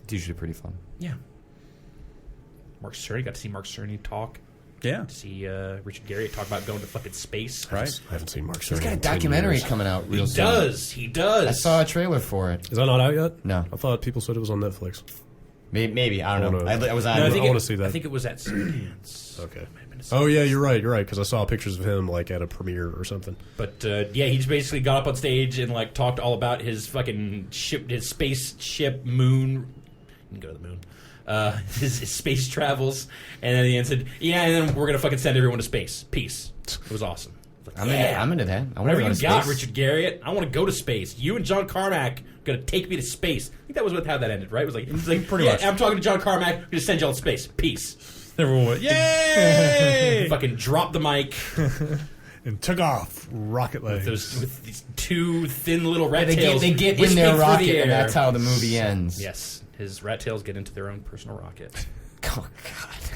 It's usually pretty fun. Yeah. Mark Cerny, got to see Mark Cerny talk. Yeah. To see Richard Garriott talk about going to fucking space. Right. I haven't seen Mark Cerny. He's got a in 10 documentary years. coming out real soon. He does. I saw a trailer for it. Is that not out yet? No. I thought people said it was on Netflix. Maybe. I don't know. I was on. No, I want to see that. I think it was at Sundance. Okay. Oh, yeah, you're right, because I saw pictures of him, like, at a premiere or something. But, he just basically got up on stage and, like, talked all about his fucking ship, his spaceship moon. You can go to the moon. His space travels. And then he said, and then we're going to fucking send everyone to space. Peace. It was awesome. Like, I'm into that. I want whatever to go you to got, space. Richard Garriott. I want to go to space. You and John Carmack are going to take me to space. I think that was how that ended, right? It was like Pretty much. I'm talking to John Carmack. We're going to send y'all to space. Peace. Everyone went, yay! Fucking drop the mic. And took off rocket legs. With these two thin little rat They tails. get in whispering their through the rocket, and air. that's how the movie ends. Yes, his rat tails get into their own personal rocket. Oh, God.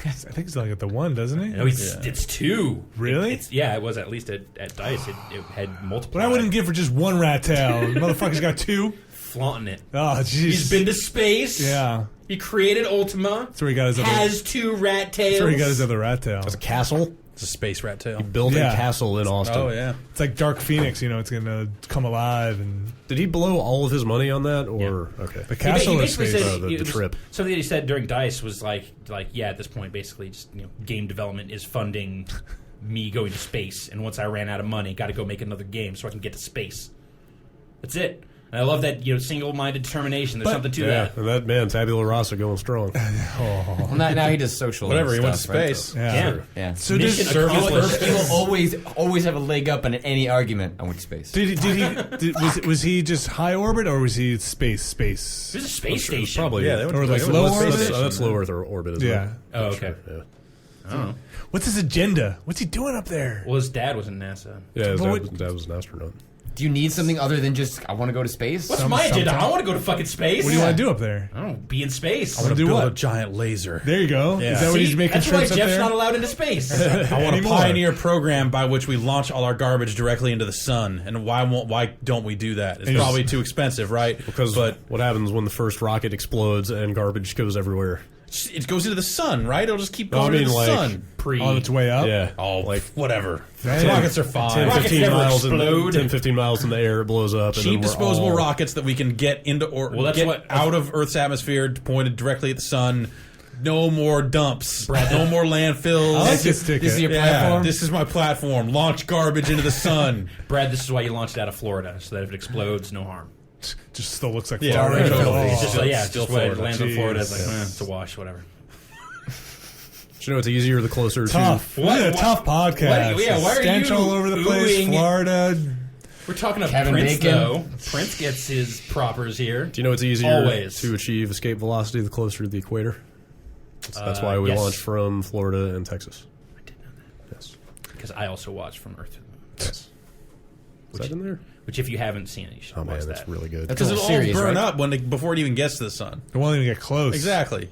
I think he's like at the one, doesn't he? No, it's two. Really? It was at least at DICE. It had multiple. But I wouldn't give for just one rat tail. Motherfucker's got two. Flaunting it. Oh, jeez. He's been to space. Yeah. He created Ultima. That's where he got his other. Has two rat tails. That's where he got his other rat tail. It's a castle. It's a space rat tail. Built Yeah. a castle in Austin. Oh, yeah. It's like Dark Phoenix. It's gonna come alive and Did he blow all of his money on that, or okay? the He castle is basically space. said the it was- trip. Something that he said during DICE was like at this point, basically, just game development is funding me going to space, and once I ran out of money, got to go make another game so I can get to space. That's it. And I love that single-minded determination. There's something to Yeah, that. and that man, Tabula Rasa, going strong. Well, now he does social. Whatever, he went to stuff, right? space. Yeah. Yeah. So Mission did, accomplished. He will always have a leg up in any argument. I went to space. was he just high orbit or was he space? There's a space station. Probably, Yeah, yeah. they went Or to like space. low Space orbit? station. That's low Earth orbit, isn't Yeah. it? Oh, okay. Yeah. What's his agenda? What's he doing up there? Well, his dad was in NASA. Yeah, his But dad was an astronaut. Do you need something other than just I want to go to space? What's my agenda? I want to go to fucking space. What do you want to do up there? I don't know. Be in space. I wanna do Build what? a giant laser. There you go. Yeah. Is that what See, he's making that's why trips up Jeff's there? not allowed into space. I want to Anymore. pioneer a program by which we launch all our garbage directly into the sun. And why don't we do that? It's And probably too expensive, right? Because but what happens when the first rocket explodes and garbage goes everywhere? it goes into the sun, right? It'll just keep No, I going mean, into the like, sun. On its way up? Yeah. Oh, like whatever. Damn. Rockets are fine. 10, Rockets 15 never miles explode. 10, 15 miles in the air, it blows up. And Cheap then we're disposable all- rockets that we can get into or Well, that's get what- out of Earth's atmosphere, pointed directly at the sun. No more dumps. No more landfills. I like this ticket. This is your Yeah, platform? this is my platform. Launch garbage into the sun. Brad, this is why you launched it out of Florida, so that if it explodes, no harm. Just still looks like Yeah, Florida. totally. Oh. It's just like, yeah, Still just when it Florida. lands on Florida, it's Jeez. like, it's a wash, whatever. You know, it's easier the closer Tough. What- What a what- tough podcast. why are Stench you all over the place. oohing- Florida. We're talking about Kevin Prince, Bacon. though. Prince gets his propers here. Do you know it's easier Always. to achieve escape velocity the closer to the equator? That's why we yes. launched from Florida and Texas. I did know that. Yes. Because I also watched From Earth to the Moon. Yes. Is that in there? Which, if you haven't seen it, you should Oh, watch man, that's that. really good. That's Because a it'll whole all series, burn right? up before it even gets to the sun. It won't even get close. Exactly.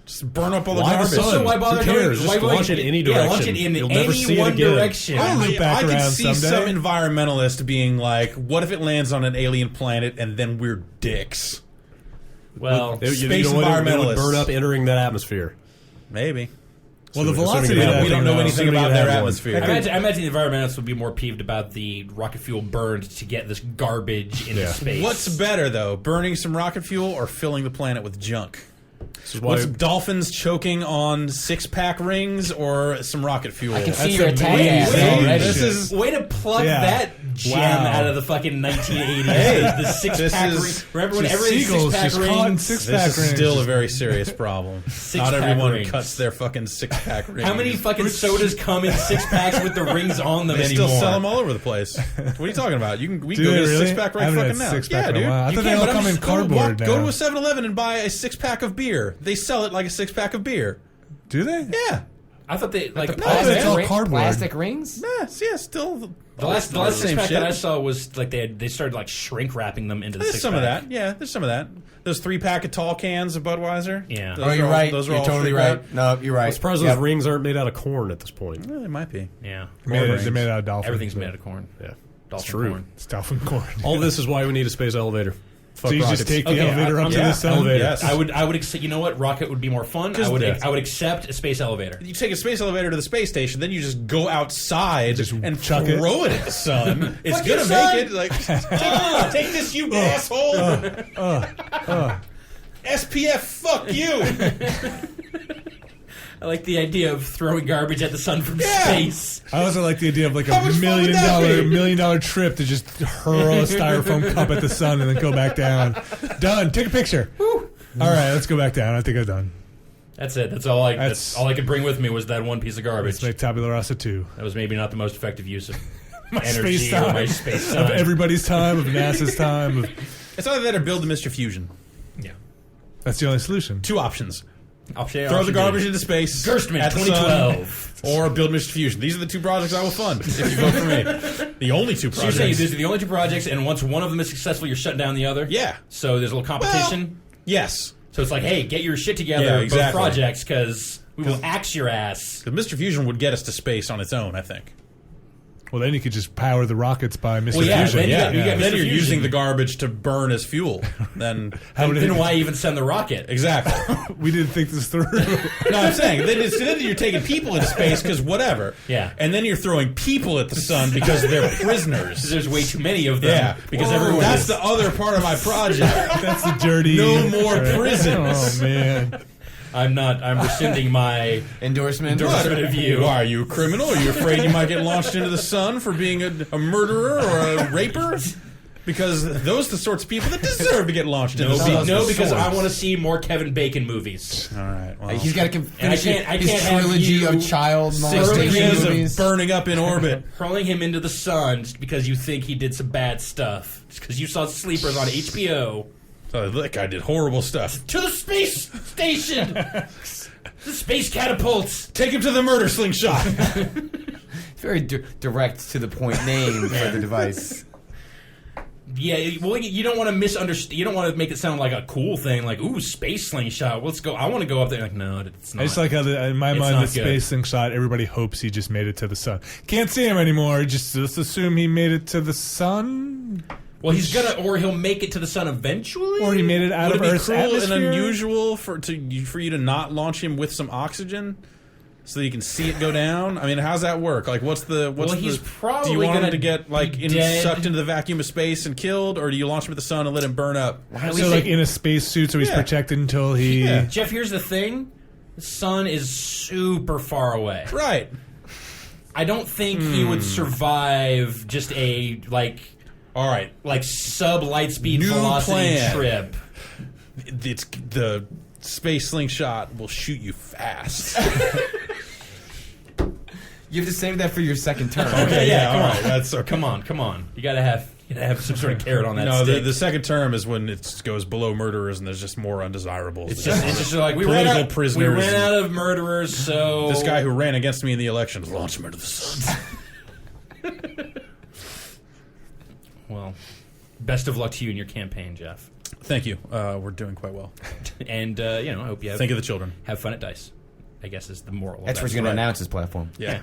Just burn up all the Why the garbage. sun? So why bother Who cares? doing? Just Why launch it any Yeah, launch direction. it in You'll never any see it one again. direction. I'll loop back I could around see someday. some environmentalist being like, "What if it lands on an alien planet and then we're dicks?" Well, Space It would environmentalists. burn up entering that atmosphere. Maybe. Well, the Assuming velocity you of have that one. We don't know thing, anything though, about you their have one. atmosphere. I imagine the environmentalists would be more peeved about the rocket fuel burned to get this garbage into Yeah. space. What's better, though, burning some rocket fuel or filling the planet with junk? This is why What's dolphins choking on six-pack rings or some rocket fuel? I can see That's your a attack way- ass way- already. This is way to pluck Yeah. that gem Wow. out of the fucking 1980s. The six-pack is- ring. Remember when Just everything seagulls six-pack just caught in rings? six-pack This is rings. still a very serious problem. Not Six-pack everyone rings. cuts their fucking six-pack rings. How many fucking sodas come in six-packs with the rings on them They anymore? still sell them all over the place. What are you talking about? We can Do go they get a really? six-pack I right haven't fucking had now. six-pack Yeah, in a dude. while. I You thought they can, all but I'm come in just- cardboard Go now. to a 7-Eleven and buy a six-pack of beer. They sell it like a six-pack of beer. Do they? Yeah. I thought they like it's all cardboard. Plastic rings? Yeah, still. the last same six-pack shit. that I saw was like they started like shrink wrapping them into the There's six-pack. some of that. Yeah, there's some of that. Those 3-pack of tall cans of Budweiser. Yeah. Those Oh, you're are all- right. Those are You're all totally shrink right. wrapped. No, you're right. I'm surprised Yep. those rings aren't made out of corn at this point. Well, it might be. Yeah. They're made out of dolphin. Everything's made out of corn. Yeah. Dolphin true. corn. It's dolphin corn. All this is why we need a space elevator. So you just take the elevator up to the sun? Yes. I would accept. You know what? Rocket would be more fun. I would accept a space elevator. You take a space elevator to the space station, then you just go outside and chuck throw it at the sun. It's Fuck gonna your make son! it like take this, you asshole. SPF, fuck you. I like the idea of throwing garbage at the sun from space. I also like the idea of like a How much fun would that be? $1 million trip to just hurl a styrofoam cup at the sun and then go back down. Done. Take a picture. All right, let's go back down. I think I'm done. That's it. That's all I could bring with me was that one piece of garbage. Let's make Tabula Rasa 2. That was maybe not the most effective use of My energy space or time. my space Of time. everybody's time, of NASA's time. It's either that or build the Mr. Fusion. Yeah. That's the only solution. 2 options. Option A, Throw the option garbage B. into space. Gerstmann, at the 2012. sun, or build Mr. Fusion. These are the 2 projects I will fund if you vote for me. The only 2 So you're projects. saying these are the only 2 projects, and once one of them is successful, you're shutting down the other? Yeah. So there's a little competition? Yes. So it's like, hey, get your shit together, Yeah, exactly. both projects, because we will axe your ass. Because Mr. Fusion would get us to space on its own, I think. Well, then you could just power the rockets by Mr. Well, yeah, Fusion. then you get Then Mr. you're Fusion. using the garbage to burn as fuel. Then Then why even send the rocket? exactly. We didn't think this through. No, I'm saying then you're taking people into space because whatever. Yeah. And then you're throwing people at the sun because they're prisoners. There's way too many of them. Yeah, Because everyone That's is... the other part of my project. That's the dirty. No more prisons. Oh man. I'm rescinding my Endorsement. endorsement of you. Why, are you a criminal? Are you afraid you might get launched into the sun for being a murderer or a raper? Because those are the sorts of people that deserve to get launched into the sun. No, because I want to see more Kevin Bacon movies. All right. Well, He's got to finish I his can't have trilogy you of child 6 molestation degrees movies. of burning up in orbit. Hurling him into the sun just because you think he did some bad stuff. Just because you saw Sleepers on HBO. Oh, that guy did horrible stuff. To the space station! The space catapults! Take him to the murder slingshot. Very direct to the point name for the device. Yeah, well, you don't want to misunderstand. You don't want to make it sound like a cool thing, like, ooh, space slingshot. Let's go. I want to go up there. Like, no, it's not. I just like how, in my It's mind, not the good. space thing shot, everybody hopes he just made it to the sun. Can't see him anymore. Just let's assume he made it to the sun. Well, he's gonna, or he'll make it to the sun eventually. Or he made it out Would of it be Earth's cruel atmosphere. and unusual for you to not launch him with some oxygen, so that you can see it go down? I mean, how's that work? Like, what's Well, he's do probably you want him gonna to get like be dead. sucked into the vacuum of space and killed, or do you launch him at the sun and let him burn up? So like in a space suit, so he's Yeah. protected until he. Yeah. Jeff, here's the thing: the sun is super far away. Right. I don't think he would survive just a All right. sub light speed New velocity plan. trip. It's the space slingshot will shoot you fast. You have to save that for your second term. Okay, yeah, come all on. right, that's okay. Come on. You gotta have some sort of carrot on that No, stick. the second term is when it goes below murderers and there's just more undesirables. It's just like we Political ran prisoners. out of murderers, so This guy who ran against me in the election, launch him into the sun. Well, best of luck to you in your campaign, Jeff. Thank you. We're doing quite well. And I hope you Think of the children. have fun at dice. I guess is the moral. That's of where he's going to right. announce his platform. Yeah.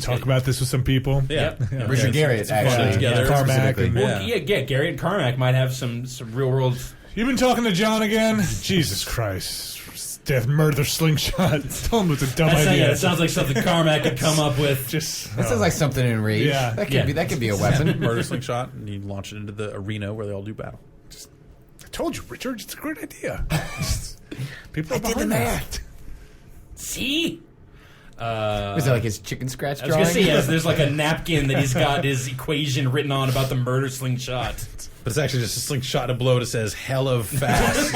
Talk about this with some people. Yeah. Yep. Richard Garriott, actually. together. Carmack specifically. and- Well, yeah, Gary and Carmack might have some real world. You've been talking to John again? Jesus Christ. Death murder slingshot. Tell him it's a dumb idea. It sounds like something Carmack could come up with. Just That sounds like something in Rage. Yeah. That could be a weapon. Murder slingshot, and you launch it into the arena where they all do battle. I told you, Richard, it's a great idea. People are did the behind math. that. See? Was that like his chicken scratch I was drawing? gonna say, yes, there's like a napkin that he's got his equation written on about the murder slingshot. But it's actually just a slingshot and a blow that says "hell of fast"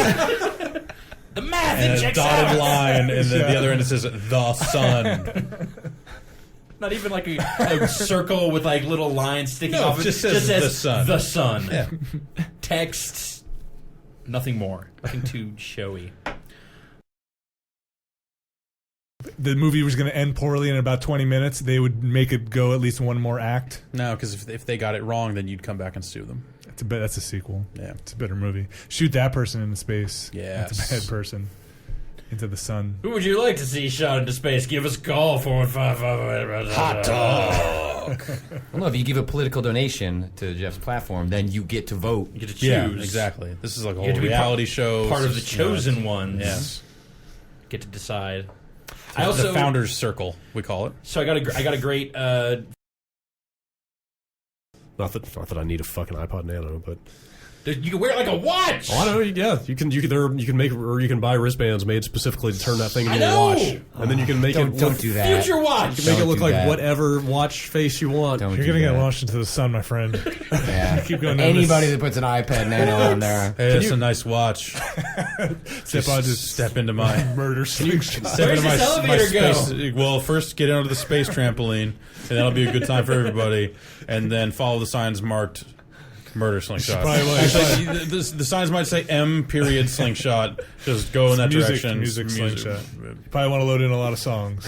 The math and a checks dotted out. line, and then the other end it says "the sun." Not even like a circle with like little lines sticking No, off. it just says the sun. The sun. Yeah. Text. Nothing more. Nothing too showy. The movie was going to end poorly in about 20 minutes. They would make it go at least one more act. No, because if they got it wrong, then you'd come back and sue them. That's a sequel. Yeah. It's a better movie. Shoot that person into space. Yes. That's a bad person. Into the sun. Who would you like to see shot into space? Give us a call 415. Hot dog. fuck. Well, no, if you give a political donation to Jeff's platform, then you get to vote. You get to choose. Yeah, exactly. This is like a You have whole to be reality show. Part of the chosen ones. Yes. Get to decide. The founders circle, we call it. So I got a great. Not that I need a fucking iPod Nano, but You can wear it like a watch. I know. Yeah, you can make, or you can buy wristbands made specifically to turn that thing into I a know! watch, and then you can make Don't it do that. Future watch. You can make it Don't look do like that. whatever watch face you want. Don't You're do gonna get that. launched into the sun, my friend. Yeah. Keep going down Anybody this- that puts an iPad Nano on there. Hey, that's a nice watch. Step into my murder slingshot. step Where's into my, this elevator go? space. Well, first get onto the space trampoline, and that'll be a good time for everybody. And then follow the signs marked murder slingshot. Probably like- Actually, the signs might say M period slingshot. Just go in that direction. Music slingshot. You probably want to load in a lot of songs.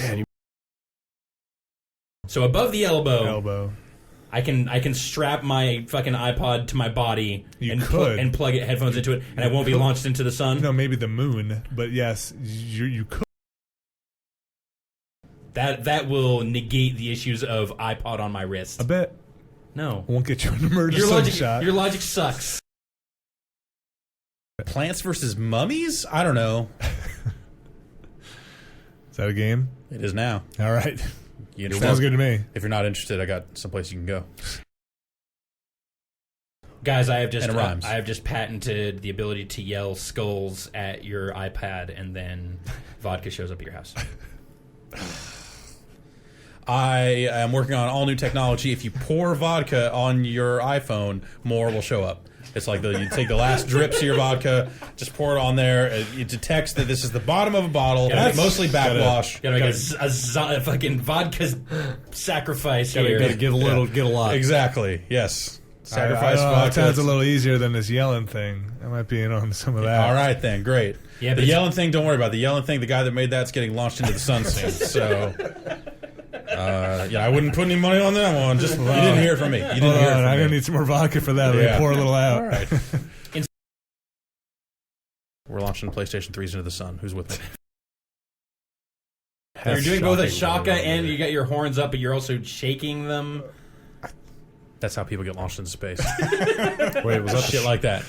So above the Elbow. I can strap my fucking iPod to my body You and could. and plug headphones into it, and I won't be launched into the sun. No, maybe the moon, but yes, you could. That will negate the issues of iPod on my wrist. I bet. No, Won't get you in the murder your slingshot. logic sucks. Plants versus Mummies? I don't know. Is that a game? It is now. All right. You Sounds good to me. If you're not interested, I got someplace you can go. Guys, I And it rhymes. have just patented the ability to yell skulls at your iPad, and then vodka shows up at your house. I am working on all new technology. If you pour vodka on your iPhone, more will show up. It's like you take the last drips of your vodka, just pour it on there. It detects that this is the bottom of a bottle, mostly backwash. Gotta make a fucking vodka sacrifice here. Gotta get a lot. Exactly. Yes. Sacrifice I don't know, vodka. it sounds a little easier than this yelling thing. I might be in on some of that. All right then, great. Yeah, but the it's- yelling thing, don't worry about it. The yelling thing. The guy that made that's getting launched into the sun soon. So, I wouldn't put any money on that one. Just you didn't hear it from me. You didn't Hold hear it on, from I'm me. gonna need some more vodka for that. Let Yeah. me pour a little out. All right. We're launching PlayStation 3s into the sun. Who's with me? You're doing both a shocking shaka going on and there. you got your horns up, but you're also shaking them. That's how people get launched into space. Wait, was that Shit like that.